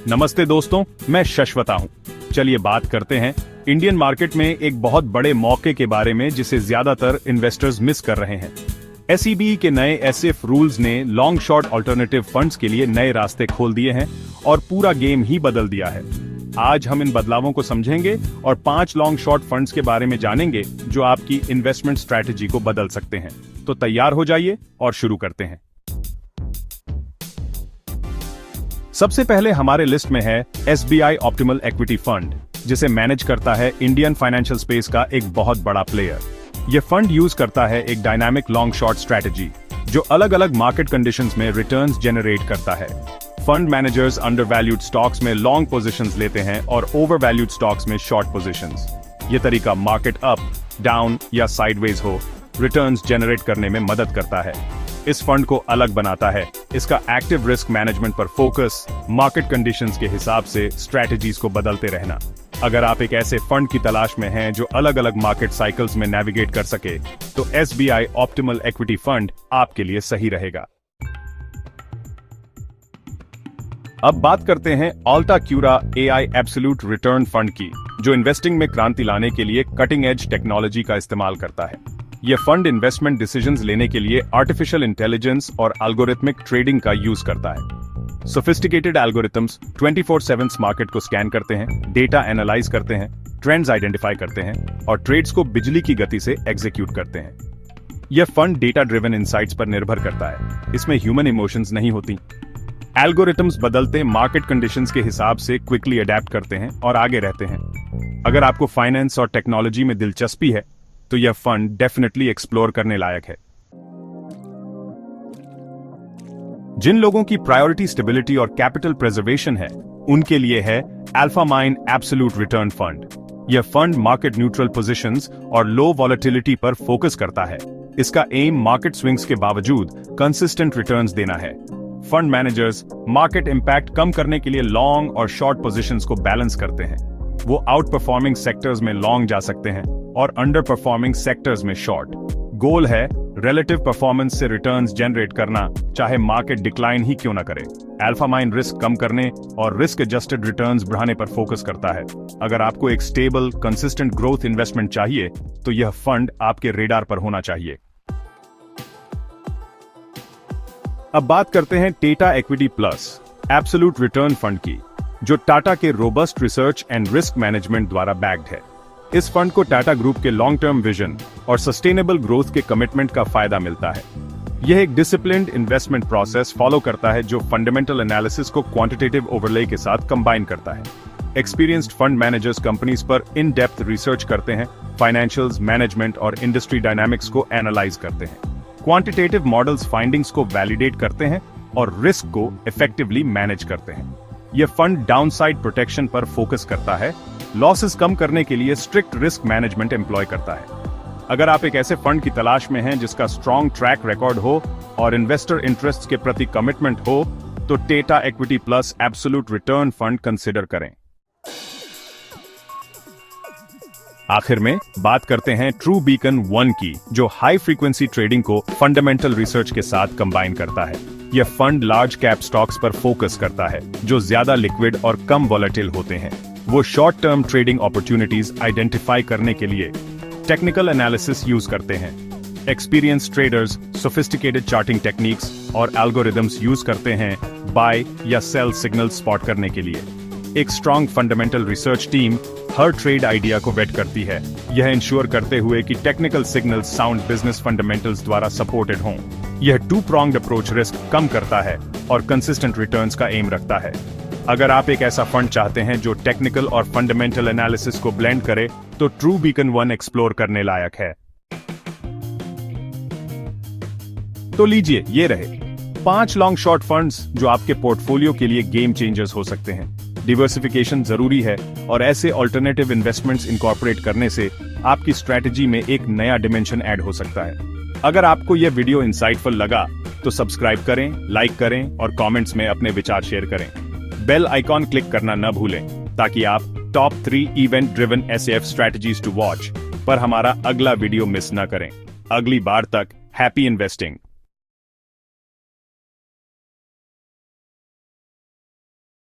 नमस्ते दोस्तों, मैं शश्वता हूं। चलिए बात करते हैं इंडियन मार्केट में एक बहुत बड़े मौके के बारे में जिसे ज्यादातर इन्वेस्टर्स मिस कर रहे हैं। एसईबी के नए एसएफ रूल्स ने लॉन्ग शॉर्ट अल्टरनेटिव फंड्स के लिए नए रास्ते खोल दिए हैं और पूरा गेम ही बदल दिया है। आज हम इन बदलावों को समझेंगे और 5 लॉन्ग शॉर्ट फंड्स के बारे में जानेंगे जो आपकी इन्वेस्टमेंट स्ट्रैटेजी को बदल सकते हैं। तो तैयार हो जाइए और शुरू करते हैं। सबसे पहले हमारे लिस्ट में है एसबीआई ऑप्टिमल इक्विटी फंड, जिसे मैनेज करता है इंडियन फाइनेंशियल स्पेस का एक बहुत बड़ा प्लेयर। यह फंड यूज करता है एक डायनामिक लॉन्ग शॉर्ट स्ट्रैटेजी जो अलग अलग मार्केट कंडीशंस में रिटर्न्स जनरेट करता है। Fund managers under valued stocks में लॉन्ग पोजीशंस लेते हैं और ओवर वैल्यूड स्टॉक्स में शॉर्ट पोजीशंस। यह तरीका मार्केट अप, डाउन या साइडवेज हो, रिटर्न्स जनरेट करने में मदद करता है। इस फंड को अलग बनाता है इसका एक्टिव रिस्क मैनेजमेंट पर फोकस, मार्केट कंडीशंस के हिसाब से स्ट्रैटेजीज को बदलते रहना। अगर आप एक ऐसे फंड की तलाश में हैं जो अलग अलग मार्केट साइकिल्स में नेविगेट कर सके, तो एसबीआई ऑप्टिमल इक्विटी फंड आपके लिए सही रहेगा। अब बात करते हैं अल्टाक्यूरा एआई एब्सोल्यूट रिटर्न फंड की, जो इन्वेस्टिंग में क्रांति लाने के लिए कटिंग एज टेक्नोलॉजी का इस्तेमाल करता है। यह फंड इन्वेस्टमेंट डिसीजंस लेने के लिए आर्टिफिशियल इंटेलिजेंस और एल्गोरिथमिक ट्रेडिंग का यूज करता है। सोफिस्टिकेटेड एल्गोरिथम्स 24/7 मार्केट को स्कैन करते हैं, डेटा एनालाइज करते हैं, ट्रेंड्स आइडेंटिफाई करते हैं और ट्रेड्स को बिजली की गति से एग्जीक्यूट करते हैं। यह फंड डेटा ड्रिवन इनसाइट्स पर निर्भर करता है, इसमें ह्यूमन इमोशंस नहीं होती। एल्गोरिथम्स बदलते मार्केट कंडीशंस के हिसाब से क्विकली अडेप्ट करते हैं और आगे रहते हैं। अगर आपको फाइनेंस और टेक्नोलॉजी में दिलचस्पी है तो यह फंड डेफिनेटली एक्सप्लोर करने लायक है। जिन लोगों की प्रायोरिटी स्टेबिलिटी और कैपिटल प्रिजर्वेशन है, उनके लिए है अल्फामाइन एब्सोल्यूट रिटर्न फंड। यह फंड मार्केट न्यूट्रल पोजीशंस और लो वॉलेटिलिटी पर फोकस करता है। इसका एम मार्केट स्विंग्स के बावजूद कंसिस्टेंट रिटर्न्स देना है। फंड मैनेजर्स मार्केट इंपैक्ट कम करने के लिए लॉन्ग और शॉर्ट पोजीशंस को बैलेंस करते हैं। वो आउट परफॉर्मिंग सेक्टर्स में लॉन्ग जा सकते हैं और अंडर परफॉर्मिंग सेक्टर्स में शॉर्ट। गोल है रिलेटिव परफॉर्मेंस से रिटर्न्स जनरेट करना, चाहे मार्केट डिक्लाइन ही क्यों ना करे। अल्फामाइन रिस्क कम करने और रिस्क एडजस्टेड रिटर्न्स बढ़ाने पर फोकस करता है। अगर आपको एक स्टेबल, कंसिस्टेंट ग्रोथ इन्वेस्टमेंट चाहिए, तो यह फंड आपके रेडार पर होना चाहिए। अब बात करते हैं Tata equity plus absolute return fund की, जो टाटा के robust research and risk management द्वारा बैक्ड है। इस फंड को टाटा ग्रुप के लॉन्ग टर्म विजन और सस्टेनेबल ग्रोथ के कमिटमेंट का फायदा मिलता है। यह एक डिसिप्लिन्ड इन्वेस्टमेंट प्रोसेस फॉलो करता है जो फंडामेंटल एनालिसिस को क्वांटिटेटिव ओवरले के साथ कंबाइन करता है। एक्सपीरियंस्ड फंड मैनेजर्स कंपनीज पर इन डेप्थ रिसर्च करते हैं, फाइनेंशियल्स, मैनेजमेंट और इंडस्ट्री डायनामिक्स को एनालाइज करते हैं। क्वांटिटेटिव मॉडल्स फाइंडिंग्स को वैलिडेट करते हैं और रिस्क को इफेक्टिवली मैनेज करते हैं। यह फंड डाउनसाइड प्रोटेक्शन पर फोकस करता है, लॉसेस कम करने के लिए स्ट्रिक्ट रिस्क मैनेजमेंट एम्प्लॉय करता है। अगर आप एक ऐसे फंड की तलाश में हैं जिसका स्ट्रॉन्ग ट्रैक रिकॉर्ड हो और इन्वेस्टर इंटरेस्ट के प्रति कमिटमेंट हो, तो Tata equity plus absolute return fund consider करें। आखिर में बात करते हैं ट्रू बीकन 1 की, जो हाई फ्रीक्वेंसी ट्रेडिंग को फंडामेंटल रिसर्च के साथ कंबाइन करता है। यह फंड लार्ज कैप स्टॉक्स पर फोकस करता है जो ज्यादा लिक्विड और कम वॉलेटिल होते हैं। वो short term trading opportunities identify करने के लिए टेक्निकल एनालिसिस यूज करते हैं। Experience traders sophisticated charting techniques और एल्गोरिदम्स यूज करते हैं बाय या सेल सिग्नल स्पॉट करने के लिए। एक स्ट्रॉन्ग फंडामेंटल रिसर्च टीम हर ट्रेड आइडिया को वेट करती है, यह इंश्योर करते हुए कि technical signals sound business fundamentals द्वारा सपोर्टेड हों। यह 2-pronged अप्रोच रिस्क कम करता है और कंसिस्टेंट रिटर्न्स का एम रखता है। अगर आप एक ऐसा फंड चाहते हैं जो टेक्निकल और फंडामेंटल एनालिसिस को ब्लेंड करे, तो ट्रू बीकन 1 एक्सप्लोर करने लायक है। तो लीजिए, ये रहे 5 लॉन्ग शॉर्ट फंड्स जो आपके पोर्टफोलियो के लिए गेम चेंजर्स हो सकते हैं। डिवर्सिफिकेशन जरूरी है और ऐसे ऑल्टरनेटिव इन्वेस्टमेंट्स इनकॉर्पोरेट करने से आपकी स्ट्रैटेजी में एक नया डिमेंशन ऐड हो सकता है। अगर आपको यह वीडियो इंसाइटफुल लगा तो सब्सक्राइब करें, लाइक करें और कमेंट्स में अपने विचार शेयर करें। बेल आइकॉन क्लिक करना न भूलें ताकि आप top 3 event driven SF strategies to watch पर हमारा अगला वीडियो मिस न करें। अगली बार तक हैप्पी इन्वेस्टिंग।